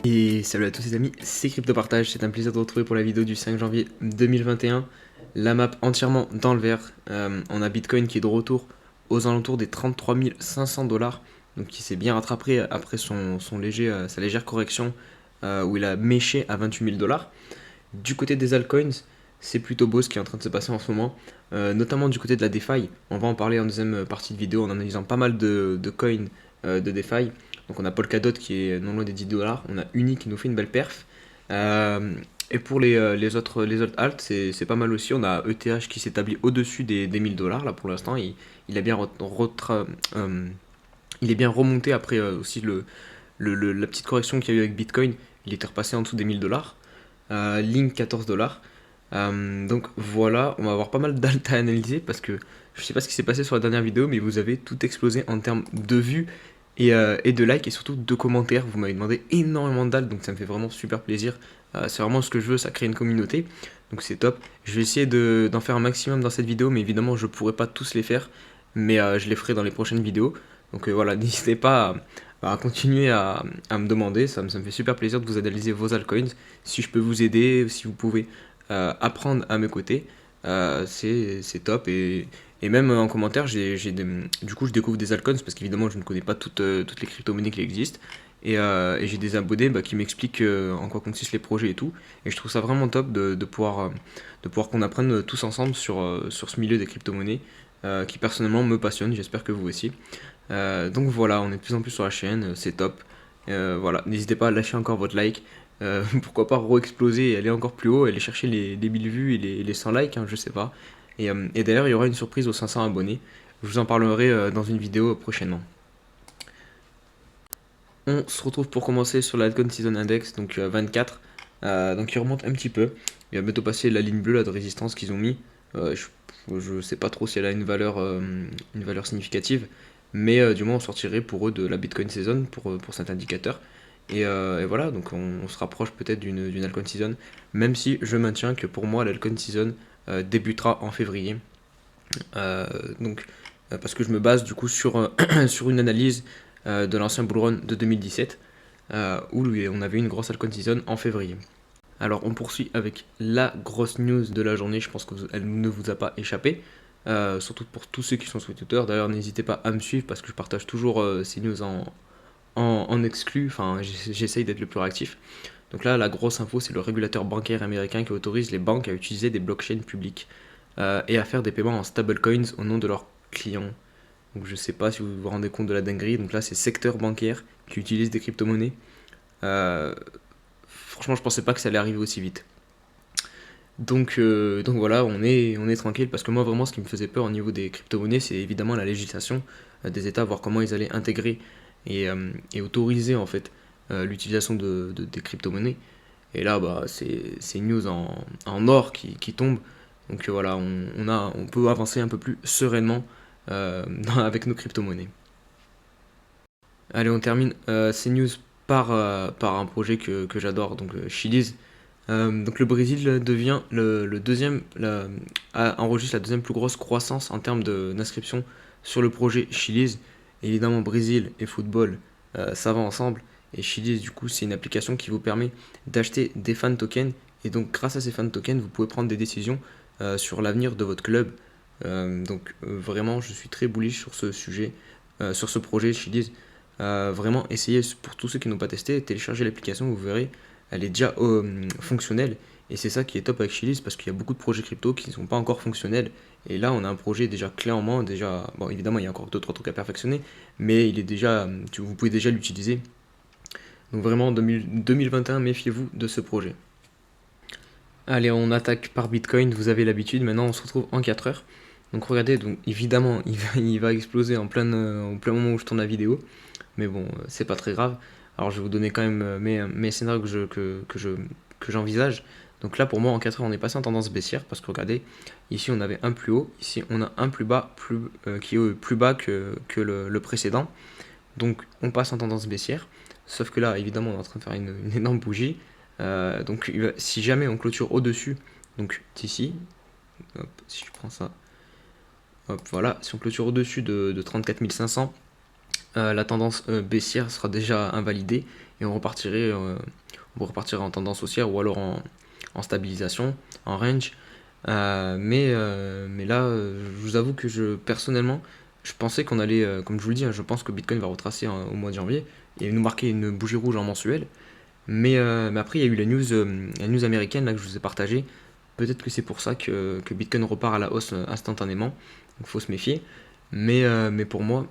Et salut à tous les amis, c'est CryptoPartage, c'est un plaisir de vous retrouver pour la vidéo du 5 janvier 2021. La map entièrement dans le vert, on a Bitcoin qui est de retour aux alentours des 33 500 dollars, donc qui s'est bien rattrapé après sa légère correction où il a méché à 28 000 dollars. Du côté des altcoins, c'est plutôt beau ce qui est en train de se passer en ce moment, notamment du côté de la DeFi. On va en parler en deuxième partie de vidéo en analysant pas mal de coins de DeFi. Donc on a Polkadot qui est non loin des 10 dollars, on a Uni qui nous fait une belle perf. Et pour les autres alts, c'est pas mal aussi. On a ETH qui s'établit au-dessus des 1000 dollars là pour l'instant. Il a bien il est bien remonté après aussi la petite correction qu'il y a eu avec Bitcoin. Il était repassé en dessous des 1000 dollars. Link 14 dollars. Donc voilà, on va avoir pas mal d'alt à analyser parce que je sais pas ce qui s'est passé sur la dernière vidéo, mais vous avez tout explosé en termes de vues et de likes et surtout de commentaires. Vous m'avez demandé énormément d'alt, donc ça me fait vraiment super plaisir. C'est vraiment ce que je veux, ça crée une communauté, donc c'est top. Je vais essayer d'en faire un maximum dans cette vidéo, mais évidemment je pourrai pas tous les faire, mais je les ferai dans les prochaines vidéos. Donc voilà, n'hésitez pas à continuer à me demander, ça me fait super plaisir de vous analyser vos altcoins. Si je peux vous aider, si vous pouvez apprendre à mes côtés, c'est top. Et même en commentaire, du coup, je découvre des altcoins parce qu'évidemment, je ne connais pas toutes les crypto-monnaies qui existent. Et j'ai des abonnés qui m'expliquent en quoi consistent les projets et tout. Et je trouve ça vraiment top de pouvoir qu'on apprenne tous ensemble sur ce milieu des crypto-monnaies qui personnellement me passionne. J'espère que vous aussi. Donc voilà, on est de plus en plus sur la chaîne, c'est top. Voilà, n'hésitez pas à lâcher encore votre like. Pourquoi pas re-exploser et aller encore plus haut, aller chercher les 1000 vues et les 100 likes, hein, je sais pas. Et d'ailleurs, il y aura une surprise aux 500 abonnés. Je vous en parlerai dans une vidéo prochainement. On se retrouve pour commencer sur l'Altcoin Season Index, donc 24. Donc il remonte un petit peu. Il va bientôt passer la ligne bleue là, de résistance qu'ils ont mis. Je sais pas trop si elle a une valeur significative, mais du moins on sortirait pour eux de la Bitcoin Season pour cet indicateur. Et voilà, donc on se rapproche peut-être d'une Altcoin Season, même si je maintiens que pour moi l'Altcoin Season débutera en février. Euh, donc, parce que je me base du coup sur une analyse de l'ancien bull run de 2017, où on avait une grosse altcoin season en février. Alors on poursuit avec la grosse news de la journée, je pense qu'elle ne vous a pas échappé, surtout pour tous ceux qui sont sur Twitter. D'ailleurs n'hésitez pas à me suivre parce que je partage toujours ces news en exclu, enfin j'essaye d'être le plus réactif. Donc là la grosse info c'est le régulateur bancaire américain qui autorise les banques à utiliser des blockchains publiques et à faire des paiements en stablecoins au nom de leurs clients. Donc je sais pas si vous vous rendez compte de la dinguerie, donc là c'est secteur bancaire qui utilise des crypto-monnaies. Euh, Franchement je pensais pas que ça allait arriver aussi vite. Donc voilà, on est tranquille parce que moi vraiment ce qui me faisait peur au niveau des crypto-monnaies c'est évidemment la législation des États, voir comment ils allaient intégrer et autoriser en fait l'utilisation des crypto-monnaies. Et là bah, c'est une news en or qui tombe. Donc voilà, on peut avancer un peu plus sereinement avec nos crypto-monnaies. Allez, on termine ces news par un projet que j'adore, donc Chiliz. Donc le Brésil devient le deuxième, enregistre la deuxième plus grosse croissance en termes d'inscription sur le projet Chiliz. Évidemment, Brésil et football, ça va ensemble. Et Chiliz, du coup, c'est une application qui vous permet d'acheter des fan tokens. Et donc, grâce à ces fan tokens, vous pouvez prendre des décisions sur l'avenir de votre club. Vraiment, je suis très bullish sur ce sujet, sur ce projet Chiliz. Vraiment, essayez pour tous ceux qui n'ont pas testé, téléchargez l'application, vous verrez, elle est déjà fonctionnelle. Et c'est ça qui est top avec Chiliz parce qu'il y a beaucoup de projets crypto qui ne sont pas encore fonctionnels. Et là, on a un projet déjà clé en main. Déjà, bon, évidemment, il y a encore 2-3 trucs à perfectionner, mais il est déjà, vous pouvez déjà l'utiliser. Donc vraiment, 2021, méfiez-vous de ce projet. Allez, on attaque par Bitcoin, vous avez l'habitude. Maintenant, on se retrouve en 4 heures. Donc regardez, donc évidemment, il va exploser en plein moment où je tourne la vidéo. Mais bon, c'est pas très grave. Alors je vais vous donner quand même mes scénarios que j'envisage. Donc là, pour moi, en 4 heures, on est passé en tendance baissière. Parce que regardez, ici, on avait un plus haut. Ici, on a un plus bas, qui est plus bas que le précédent. Donc on passe en tendance baissière. Sauf que là, évidemment, on est en train de faire une énorme bougie. Donc si jamais on clôture au-dessus, donc d'ici, hop, si je prends ça, hop, voilà, si on clôture au-dessus de 34 500, la tendance baissière sera déjà invalidée et on pourrait repartir en tendance haussière ou alors en stabilisation, en range. Mais là, je vous avoue que personnellement, je pensais qu'on allait, comme je vous le dis, hein, je pense que Bitcoin va retracer au mois de janvier et nous marquer une bougie rouge en mensuel. Mais après, il y a eu la news américaine là, que je vous ai partagée. Peut-être que c'est pour ça que Bitcoin repart à la hausse instantanément. Donc il faut se méfier. Mais pour moi,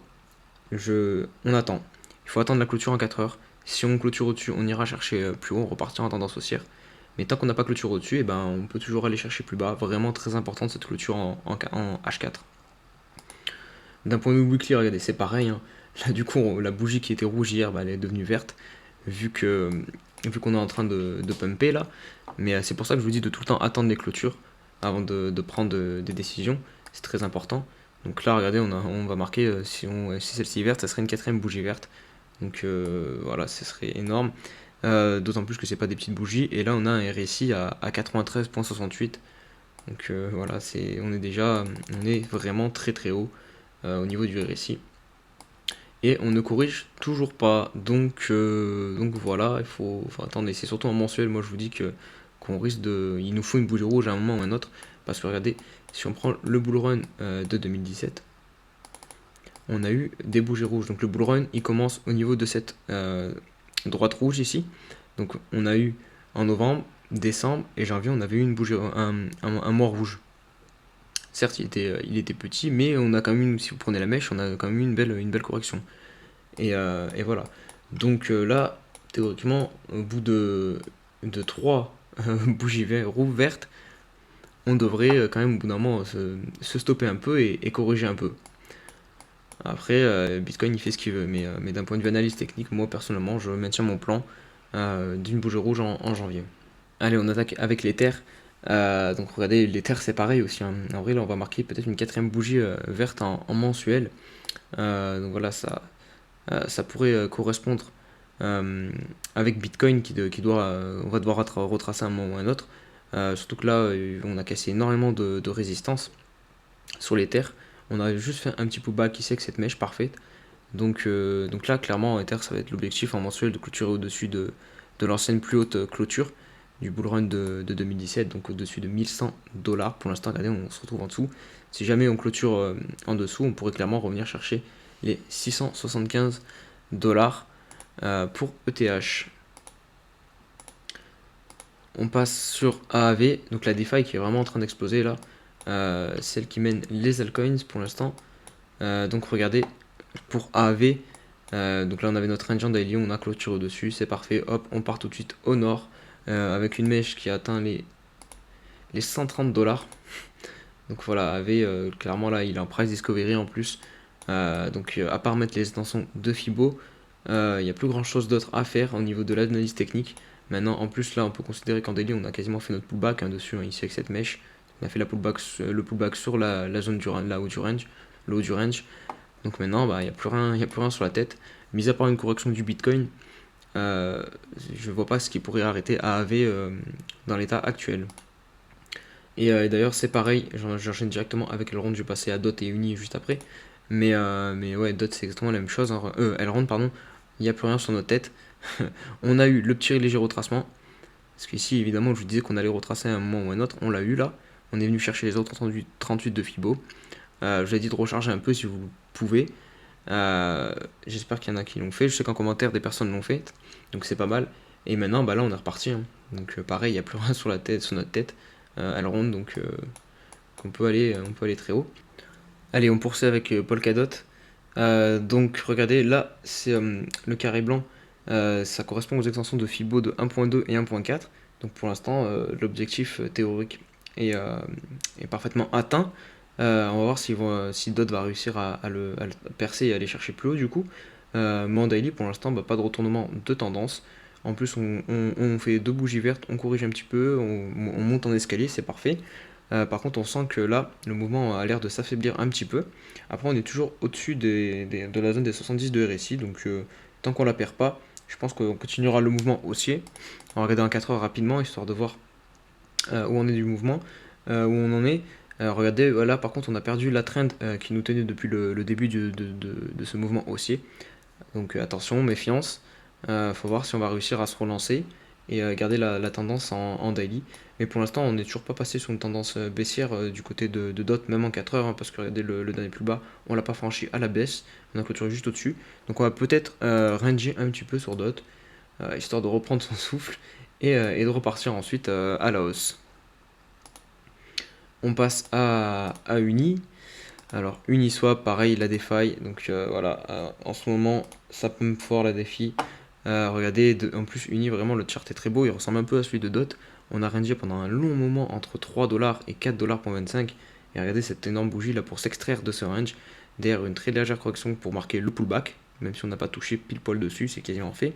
on attend. Il faut attendre la clôture en 4 heures. Si on clôture au-dessus, on ira chercher plus haut, on repartira en tendance haussière. Mais tant qu'on n'a pas clôture au-dessus, eh ben, on peut toujours aller chercher plus bas. Vraiment très importante cette clôture en H4. D'un point de vue weekly, regardez, c'est pareil, hein. Là, du coup, la bougie qui était rouge hier, bah, elle est devenue verte, vu que vu qu'on est en train de pumper là. Mais c'est pour ça que je vous dis de tout le temps attendre les clôtures avant de prendre des décisions. C'est très important. Donc là, regardez, on va marquer, si celle-ci est verte, ça serait une quatrième bougie verte. Donc voilà, ce serait énorme. D'autant plus que c'est pas des petites bougies. Et là, on a un RSI à 93,68. Donc voilà, on est vraiment très très haut au niveau du RSI. Et on ne corrige toujours pas. Donc voilà, faut attendre. Et c'est surtout en mensuel, moi je vous dis qu'on risque il nous faut une bougie rouge à un moment ou à un autre. Parce que regardez, si on prend le bull run de 2017, on a eu des bougies rouges. Donc le bull run, il commence au niveau de cette droite rouge ici. Donc on a eu en novembre, décembre et janvier, on avait eu une bougie, un mois rouge. Certes, il était petit, mais on a quand même si vous prenez la mèche, on a quand même eu une belle correction. Et voilà. Donc là, théoriquement, au bout de 3 bougies rouges vertes, on devrait quand même au bout d'un moment se stopper un peu et corriger un peu. Après, Bitcoin il fait ce qu'il veut, mais d'un point de vue analyse technique, moi personnellement, je maintiens mon plan d'une bougie rouge en janvier. Allez, on attaque avec l'Ether. Donc regardez, l'Ether c'est pareil aussi, hein. En vrai, là on va marquer peut-être une quatrième bougie verte en mensuel. Donc voilà, ça pourrait correspondre avec Bitcoin on va devoir retracer un moment ou un autre. Surtout que là, on a cassé énormément de résistance sur l'Ether. On a juste fait un petit pullback ici avec cette mèche parfaite. Donc là, clairement, Ether, ça va être l'objectif en mensuel de clôturer au-dessus de l'ancienne plus haute clôture du bull run de 2017, donc au-dessus de 1100 $. Pour l'instant, regardez, on se retrouve en dessous. Si jamais on clôture en dessous, on pourrait clairement revenir chercher les 675 $ pour ETH. On passe sur AAV, donc la DeFi qui est vraiment en train d'exploser là. Celle qui mène les altcoins pour l'instant. Donc regardez, pour AAV, donc là on avait notre range daily, on a clôture au-dessus, c'est parfait. Hop, on part tout de suite au nord avec une mèche qui atteint les 130 $. Donc voilà, AV, clairement là il est en price discovery en plus. Donc à part mettre les extensions de Fibo, il n'y a plus grand chose d'autre à faire au niveau de l'analyse technique. Maintenant, en plus, là, on peut considérer qu'en daily, on a quasiment fait notre pullback dessus, hein, ici avec cette mèche. On a fait le pullback sur la zone la haut du range, le haut du range. Donc maintenant, bah, il n'y a plus rien sur la tête. Mis à part une correction du Bitcoin, je vois pas ce qui pourrait arrêter AAV dans l'état actuel. Et d'ailleurs, c'est pareil, j'enchaîne directement avec Elrond, je vais passer à Dot et Uni juste après. Mais ouais, Dot, c'est exactement la même chose, hein. Elrond, pardon, il n'y a plus rien sur notre tête. On a eu le petit léger retracement. Parce qu'ici, évidemment, je vous disais qu'on allait retracer à un moment ou à un autre. On l'a eu là. On est venu chercher les autres 38 de Fibo. Je vous ai dit de recharger un peu si vous pouvez. J'espère qu'il y en a qui l'ont fait. Je sais qu'en commentaire, des personnes l'ont fait. Donc c'est pas mal. Et maintenant, bah là, on est reparti, hein. Donc pareil, il n'y a plus rien sur notre tête. Elle ronde, donc on peut aller très haut. Allez, on poursuit avec Polkadot. Donc regardez, là, c'est le carré blanc. Ça correspond aux extensions de Fibo de 1.2 et 1.4. Donc pour l'instant, l'objectif théorique est parfaitement atteint. On va voir si Dot va réussir à le percer et aller chercher plus haut du coup. Mais en daily, pour l'instant, bah, pas de retournement de tendance. En plus, on fait deux bougies vertes, on corrige un petit peu, on monte en escalier, c'est parfait. Par contre, on sent que là, le mouvement a l'air de s'affaiblir un petit peu. Après, on est toujours au-dessus de la zone des 70 de RSI, donc tant qu'on la perd pas, je pense qu'on continuera le mouvement haussier. On va regarder en 4 heures rapidement, histoire de voir où on est du mouvement, où on en est. Regardez, là par contre, on a perdu la trend qui nous tenait depuis le début de ce mouvement haussier. Donc attention, méfiance. Faut voir si on va réussir à se relancer et garder la tendance en daily. Mais pour l'instant, on n'est toujours pas passé sur une tendance baissière du côté de DOT, même en 4 heures, hein, parce que regardez le dernier plus bas, on l'a pas franchi à la baisse, on a clôturé juste au-dessus. Donc on va peut-être ranger un petit peu sur DOT, histoire de reprendre son souffle et de repartir ensuite à la hausse. On passe à Uni. Alors Uniswap, pareil, la défaille. Donc voilà, en ce moment, ça peut me fort la défi. Regardez, en plus Uni, vraiment le chart est très beau, il ressemble un peu à celui de DOT. On a rangé pendant un long moment entre 3$ et 4,25$. Et regardez cette énorme bougie là pour s'extraire de ce range. Derrière une très légère correction pour marquer le pullback, même si on n'a pas touché pile poil dessus, c'est quasiment fait.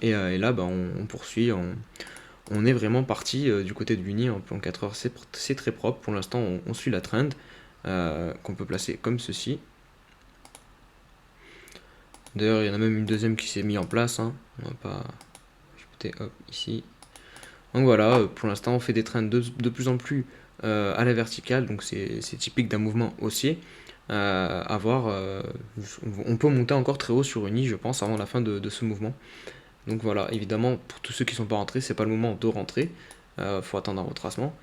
Et là, bah, on poursuit, on est vraiment parti du côté de l'Uni en 4 heures, c'est très propre. Pour l'instant, on suit la trend qu'on peut placer comme ceci. D'ailleurs, il y en a même une deuxième qui s'est mise en place, hein. On va pas ajouter, hop, ici. Donc voilà, pour l'instant, on fait des trends de plus en plus à la verticale, donc c'est typique d'un mouvement haussier. À voir, on peut monter encore très haut sur Uni, je pense, avant la fin de ce mouvement. Donc voilà, évidemment, pour tous ceux qui ne sont pas rentrés, c'est pas le moment de rentrer. Faut attendre un retracement.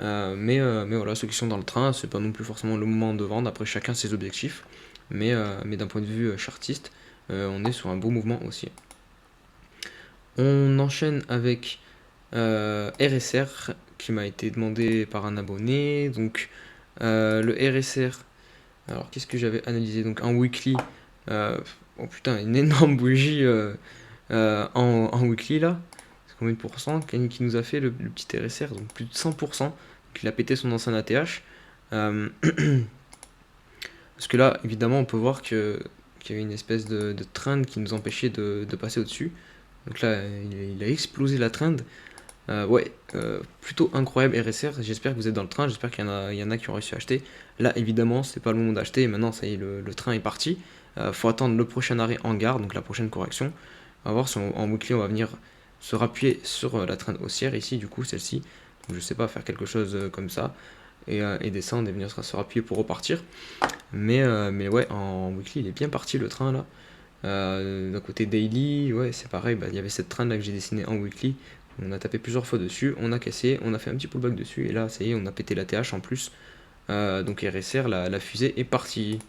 Mais voilà, ceux qui sont dans le train, c'est pas non plus forcément le moment de vendre. Après, chacun ses objectifs. Mais d'un point de vue chartiste, on est sur un beau mouvement aussi. On enchaîne avec RSR qui m'a été demandé par un abonné. Donc le RSR, alors qu'est-ce que j'avais analysé? Donc un weekly, oh putain, une énorme bougie en weekly là. C'est combien de pourcents qui nous a fait le petit RSR? Donc plus de 100%. Donc il a pété son ancien ATH. Parce que là, évidemment, on peut voir qu'il y avait une espèce de trend qui nous empêchait de passer au-dessus. Donc là, il a explosé la trend. Ouais, plutôt incroyable RSR. J'espère que vous êtes dans le train. J'espère qu'il y en a qui ont réussi à acheter. Là, évidemment, c'est pas le moment d'acheter. Maintenant, ça y est, le train est parti. Faut attendre le prochain arrêt en gare, donc la prochaine correction. On va voir si en weekly, on va venir se rappuyer sur la trend haussière ici, du coup, celle-ci. Donc je sais pas, faire quelque chose comme ça. Et descendre et venir se rappuyer pour repartir. Mais ouais, en weekly, il est bien parti le train là. D'un côté daily, ouais, c'est pareil. Bah, il y avait cette trend là que j'ai dessinée en weekly. On a tapé plusieurs fois dessus, on a cassé, on a fait un petit pullback dessus. Et là, ça y est, on a pété la TH en plus. Donc RSR, la fusée est partie.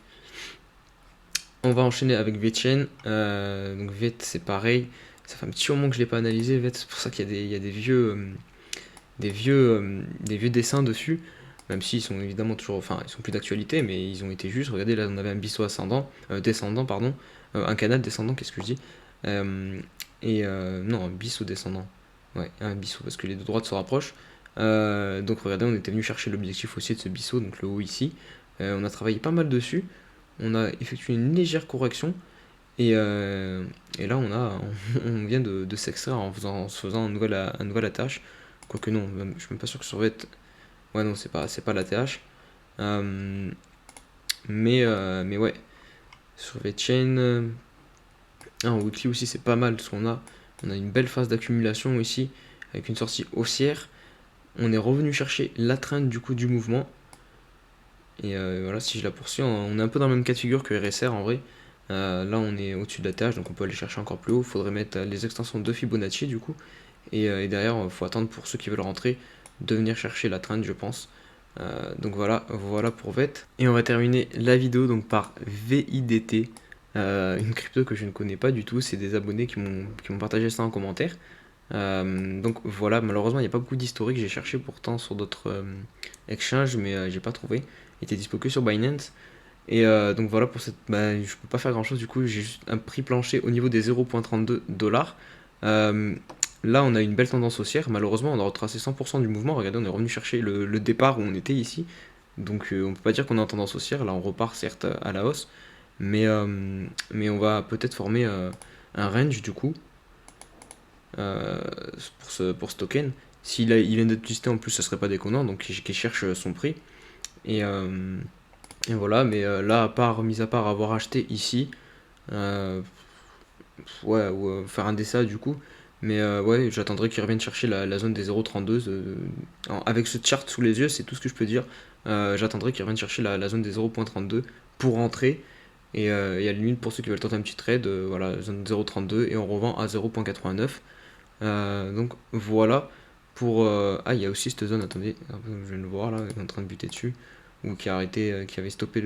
On va enchaîner avec VeChain. Donc VET, c'est pareil. Ça fait un petit moment que je ne l'ai pas analysé. VET, c'est pour ça qu'il y a des vieux dessins dessus. Même s'ils sont évidemment toujours, enfin, ils sont plus d'actualité, mais ils ont été justes. Regardez, là, on avait un biseau descendant, pardon, un canal descendant, qu'est-ce que je dis non, un biseau descendant. Ouais, un biseau, parce que les deux droites se rapprochent. Donc regardez, on était venu chercher l'objectif aussi de ce biseau, donc le haut ici. On a travaillé pas mal dessus. On a effectué une légère correction. Et là, on vient de s'extraire en se faisant un nouvel attache. Quoique non, je suis même pas sûr que sur VET. Ouais, non, c'est pas la TH. Euh, mais ouais, sur VeChain, en weekly aussi, c'est pas mal parce on a une belle phase d'accumulation ici avec une sortie haussière. On est revenu chercher la trend du coup du mouvement. Et voilà, si je la poursuis, on est un peu dans le même cas de figure que RSR en vrai. Là, on est au-dessus de la TH, donc on peut aller chercher encore plus haut. Il faudrait mettre les extensions de Fibonacci du coup. Et derrière, il faut attendre pour ceux qui veulent rentrer de venir chercher la trend, je pense. Donc voilà pour VET. Et on va terminer la vidéo donc par VIDT, une crypto que je ne connais pas du tout. C'est des abonnés qui m'ont partagé ça en commentaire. Donc voilà, malheureusement il n'y a pas beaucoup d'historique. J'ai cherché pourtant sur d'autres exchanges, mais j'ai pas trouvé. Il était dispo que sur Binance. Et donc voilà pour cette. Bah, je peux pas faire grand chose du coup. J'ai juste un prix plancher au niveau des 0,32$. Là, on a une belle tendance haussière. Malheureusement, on a retracé 100% du mouvement. Regardez, on est revenu chercher le départ où on était ici. Donc, on peut pas dire qu'on est en tendance haussière. Là, on repart certes à la hausse. Mais on va peut-être former un range du coup euh, pour ce token. S'il il vient d'être listé en plus, ça serait pas déconnant. Donc, qui cherche son prix. Et, euh, et voilà. Mais là, mis à part avoir acheté ici, euh, ouais, ou faire un DSA du coup. Mais ouais, j'attendrai qu'il revienne chercher la zone des 0,32. Avec ce chart sous les yeux, c'est tout ce que je peux dire. J'attendrai qu'il revienne chercher la zone des 0,32 pour rentrer. Et à la limite, pour ceux qui veulent tenter un petit trade, voilà, zone 0,32 et on revend à 0,89. Donc voilà pour. Ah, il y a aussi cette zone, attendez, je viens de le voir là, il est en train de buter dessus, ou qui a arrêté, qui avait stoppé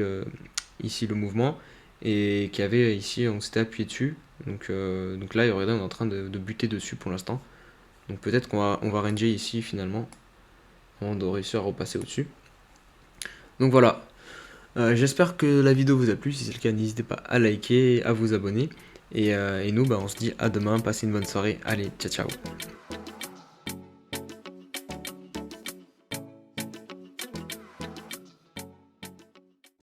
ici le mouvement, et qui avait ici, on s'était appuyé dessus. Donc là, regardez, on est en train de buter dessus pour l'instant. Donc peut-être qu'on va ranger ici finalement, avant de réussir à repasser au-dessus. Donc voilà. J'espère que la vidéo vous a plu. Si c'est le cas, n'hésitez pas à liker, à vous abonner. Et nous, bah, on se dit à demain. Passez une bonne soirée. Allez, ciao ciao.